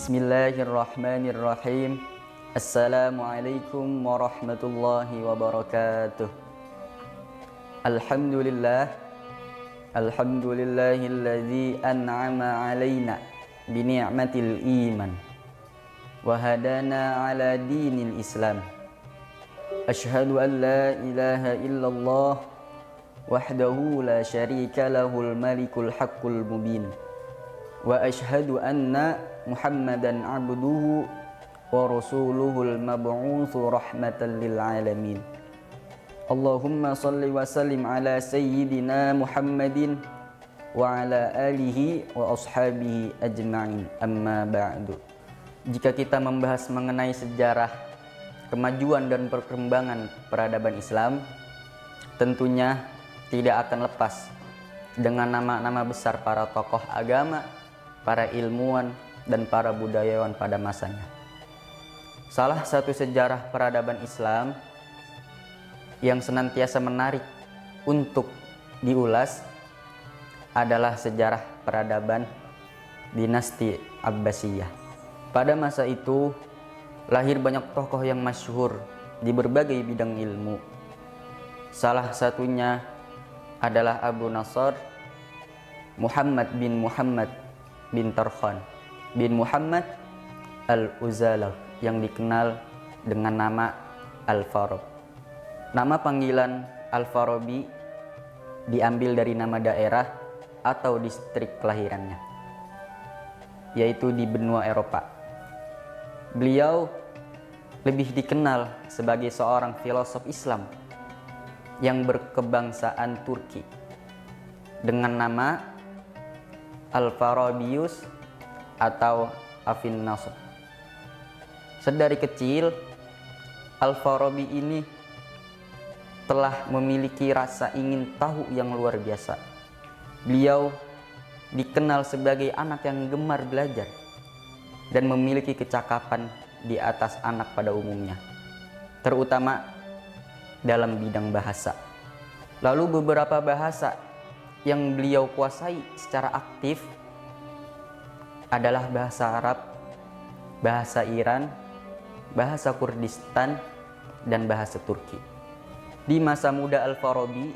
Bismillahirrahmanirrahim. Assalamualaikum warahmatullahi wabarakatuh. Alhamdulillah. Alhamdulillahilladzi an'ama alaina bini'matil iman wa hadana ala dinil islam. Asyhadu an la ilaha illallah wahdahu la syarika lahul malikul haqqul mubin. Wa asyhadu anna Muhammadan abduhu wa rasuluhul mab'utsu rahmatan lil alamin. Allahumma salli wa sallim ala sayyidina Muhammadin wa ala alihi wa ashabihi ajma'in, amma ba'du. Jika kita membahas mengenai sejarah kemajuan dan perkembangan peradaban Islam, tentunya tidak akan lepas dengan nama-nama besar para tokoh agama, para ilmuwan, dan para budayawan pada masanya. Salah satu sejarah peradaban Islam yang senantiasa menarik untuk diulas adalah sejarah peradaban dinasti Abbasiyah. Pada masa itu lahir banyak tokoh yang masyhur di berbagai bidang ilmu. Salah satunya adalah Abu Nasr Muhammad bin Tarkhan bin Muhammad Al-Uzalah yang dikenal dengan nama Al-Farabi. Nama panggilan Al-Farabi diambil dari nama daerah atau distrik kelahirannya, yaitu di benua Eropa. Beliau lebih dikenal sebagai seorang filosof Islam yang berkebangsaan Turki dengan nama Al-Farabius atau Afin Nasr. Sedari kecil, Al-Farabi ini telah memiliki rasa ingin tahu yang luar biasa. Beliau dikenal sebagai anak yang gemar belajar dan memiliki kecakapan di atas anak pada umumnya, terutama dalam bidang bahasa. Lalu beberapa bahasa yang beliau kuasai secara aktif adalah bahasa Arab, bahasa Iran, bahasa Kurdistan, dan bahasa Turki. Di masa muda Al-Farabi,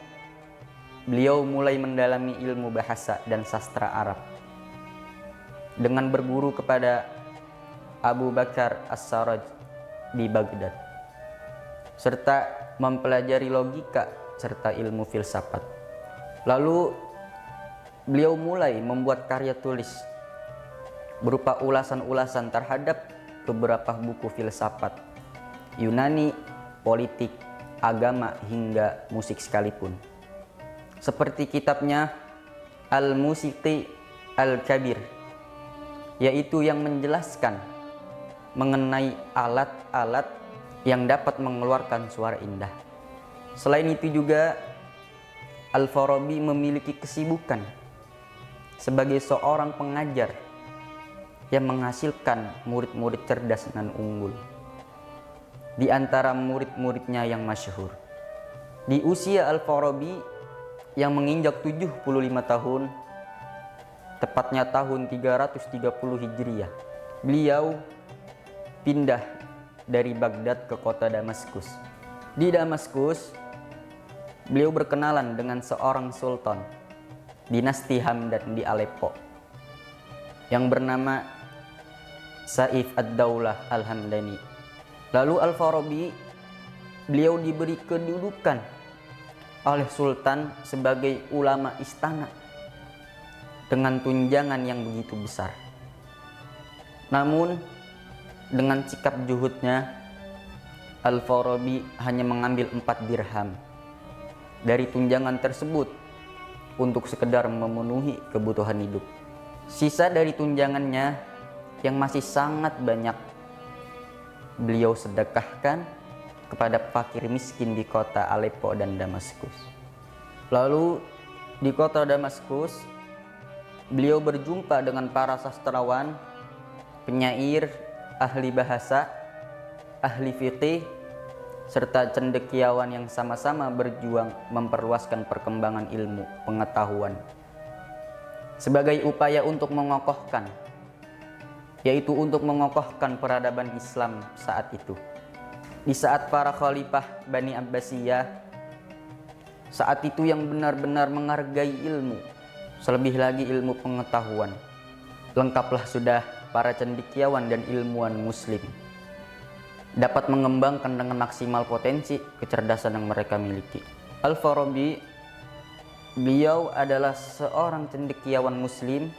beliau mulai mendalami ilmu bahasa dan sastra Arab dengan berguru kepada Abu Bakar As-Sarraj di Baghdad, serta mempelajari logika serta ilmu filsafat. Lalu beliau mulai membuat karya tulis berupa ulasan-ulasan terhadap beberapa buku filsafat Yunani, politik, agama, hingga musik sekalipun. Seperti kitabnya Al-Musiqi Al-Kabir, yaitu yang menjelaskan mengenai alat-alat yang dapat mengeluarkan suara indah. Selain itu juga Al-Farabi memiliki kesibukan sebagai seorang pengajar yang menghasilkan murid-murid cerdas dan unggul. Di antara murid-muridnya yang masyhur, di usia Al-Farabi yang menginjak 75 tahun, tepatnya tahun 330 Hijriah, beliau pindah dari Baghdad ke kota Damaskus. Di Damaskus, beliau berkenalan dengan seorang sultan dinasti Hamdan di Aleppo yang bernama Saif ad-Daulah Al-Hamdani. Lalu Al-Farabi, beliau diberi kedudukan oleh sultan sebagai ulama istana dengan tunjangan yang begitu besar. Namun dengan sikap juhudnya, Al-Farabi hanya mengambil 4 dirham dari tunjangan tersebut untuk sekedar memenuhi kebutuhan hidup. Sisa dari tunjangannya yang masih sangat banyak, beliau sedekahkan kepada fakir miskin di kota Aleppo dan Damaskus. Lalu di kota Damaskus, beliau berjumpa dengan para sastrawan, penyair, ahli bahasa, ahli fikih, serta cendekiawan yang sama-sama berjuang memperluaskan perkembangan ilmu pengetahuan sebagai upaya untuk mengokohkan yaitu untuk mengokohkan peradaban Islam saat itu. Di saat para khalifah Bani Abbasiyah, saat itu yang benar-benar menghargai ilmu, selebih lagi ilmu pengetahuan. Lengkaplah sudah para cendekiawan dan ilmuwan muslim dapat mengembangkan dengan maksimal potensi kecerdasan yang mereka miliki. Al-Farabi, beliau adalah seorang cendekiawan muslim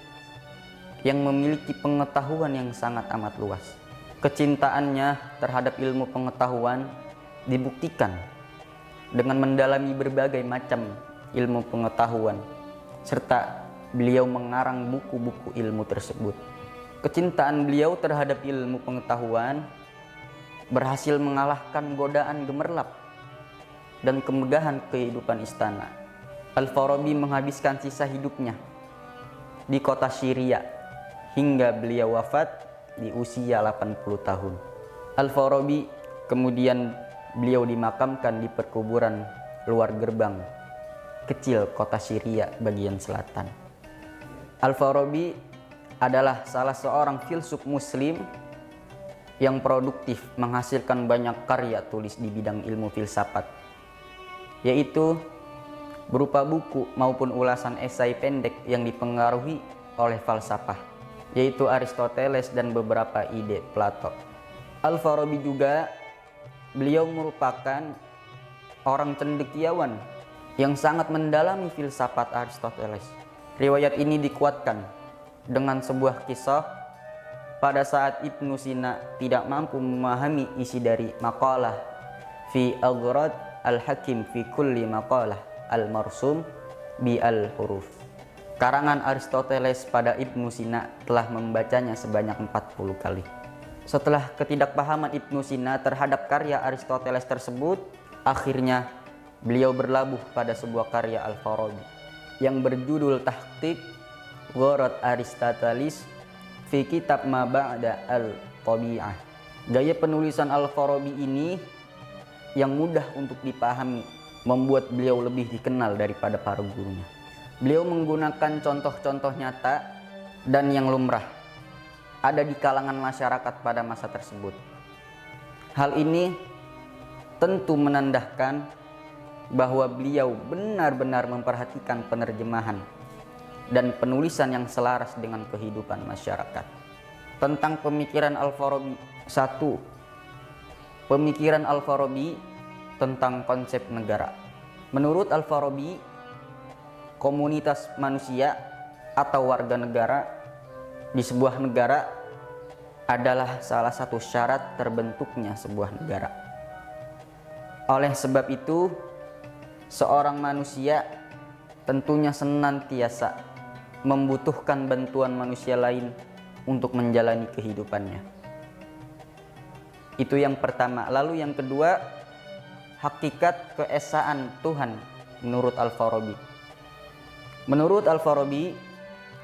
yang memiliki pengetahuan yang sangat amat luas. Kecintaannya terhadap ilmu pengetahuan dibuktikan dengan mendalami berbagai macam ilmu pengetahuan, serta beliau mengarang buku-buku ilmu tersebut. Kecintaan beliau terhadap ilmu pengetahuan berhasil mengalahkan godaan gemerlap dan kemegahan kehidupan istana. Al-Farabi menghabiskan sisa hidupnya di kota Syria hingga beliau wafat di usia 80 tahun. Al-Farabi kemudian beliau dimakamkan di perkuburan luar gerbang kecil kota Syria bagian selatan. Al-Farabi adalah salah seorang filsuf muslim yang produktif menghasilkan banyak karya tulis di bidang ilmu filsafat, yaitu berupa buku maupun ulasan esai pendek yang dipengaruhi oleh falsafah, yaitu Aristoteles dan beberapa ide Plato. Al-Farabi juga beliau merupakan orang cendekiawan yang sangat mendalami filsafat Aristoteles. Riwayat ini dikuatkan dengan sebuah kisah pada saat Ibnu Sina tidak mampu memahami isi dari maqalah fi aghrad al-hakim fi kulli maqalah al-marsum bi al-huruf. Karangan Aristoteles pada Ibnu Sina telah membacanya sebanyak 40 kali. Setelah ketidakpahaman Ibnu Sina terhadap karya Aristoteles tersebut, akhirnya beliau berlabuh pada sebuah karya Al-Farabi yang berjudul Tahqiq Gharad Aristotelis fi kitab ma ba'da al-tabi'ah. Gaya penulisan Al-Farabi ini yang mudah untuk dipahami membuat beliau lebih dikenal daripada para gurunya. Beliau menggunakan contoh-contoh nyata dan yang lumrah ada di kalangan masyarakat pada masa tersebut. Hal ini tentu menandakan bahwa beliau benar-benar memperhatikan penerjemahan dan penulisan yang selaras dengan kehidupan masyarakat. Tentang pemikiran Al-Farabi. 1. Pemikiran Al-Farabi tentang konsep negara. Menurut Al-Farabi, komunitas manusia atau warga negara di sebuah negara adalah salah satu syarat terbentuknya sebuah negara. Oleh sebab itu, seorang manusia tentunya senantiasa membutuhkan bantuan manusia lain untuk menjalani kehidupannya. Itu yang pertama. Lalu yang kedua, hakikat keesaan Tuhan menurut Al-Farabi. Menurut Al-Farabi,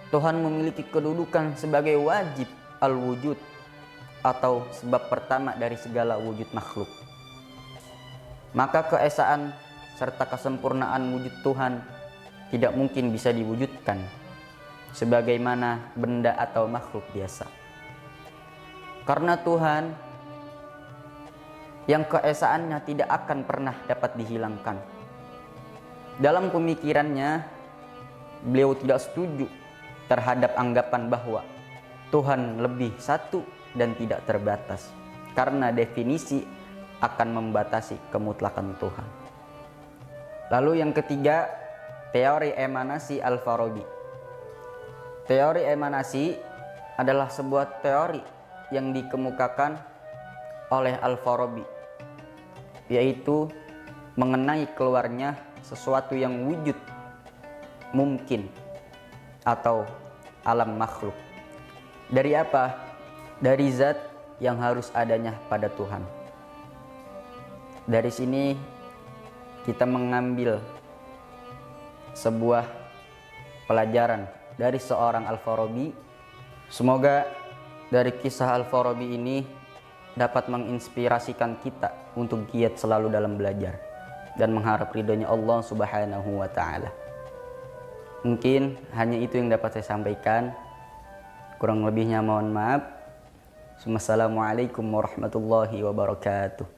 Tuhan memiliki kedudukan sebagai wajib al-wujud atau sebab pertama dari segala wujud makhluk. Maka keesaan serta kesempurnaan wujud Tuhan tidak mungkin bisa diwujudkan sebagaimana benda atau makhluk biasa. Karena Tuhan yang keesaannya tidak akan pernah dapat dihilangkan. Dalam pemikirannya, beliau tidak setuju terhadap anggapan bahwa Tuhan lebih satu dan tidak terbatas, karena definisi akan membatasi kemutlakan Tuhan. Lalu yang ketiga, teori emanasi Al-Farabi. Teori emanasi adalah sebuah teori yang dikemukakan oleh Al-Farabi, yaitu mengenai keluarnya sesuatu yang wujud mungkin atau alam makhluk. Dari apa? Dari zat yang harus adanya pada Tuhan. Dari sini kita mengambil sebuah pelajaran dari seorang Al-Farabi. Semoga dari kisah Al-Farabi ini dapat menginspirasikan kita untuk giat selalu dalam belajar dan mengharap ridhonya Allah Subhanahu wa ta'ala. Mungkin hanya itu yang dapat saya sampaikan. Kurang lebihnya mohon maaf. Assalamualaikum warahmatullahi wabarakatuh.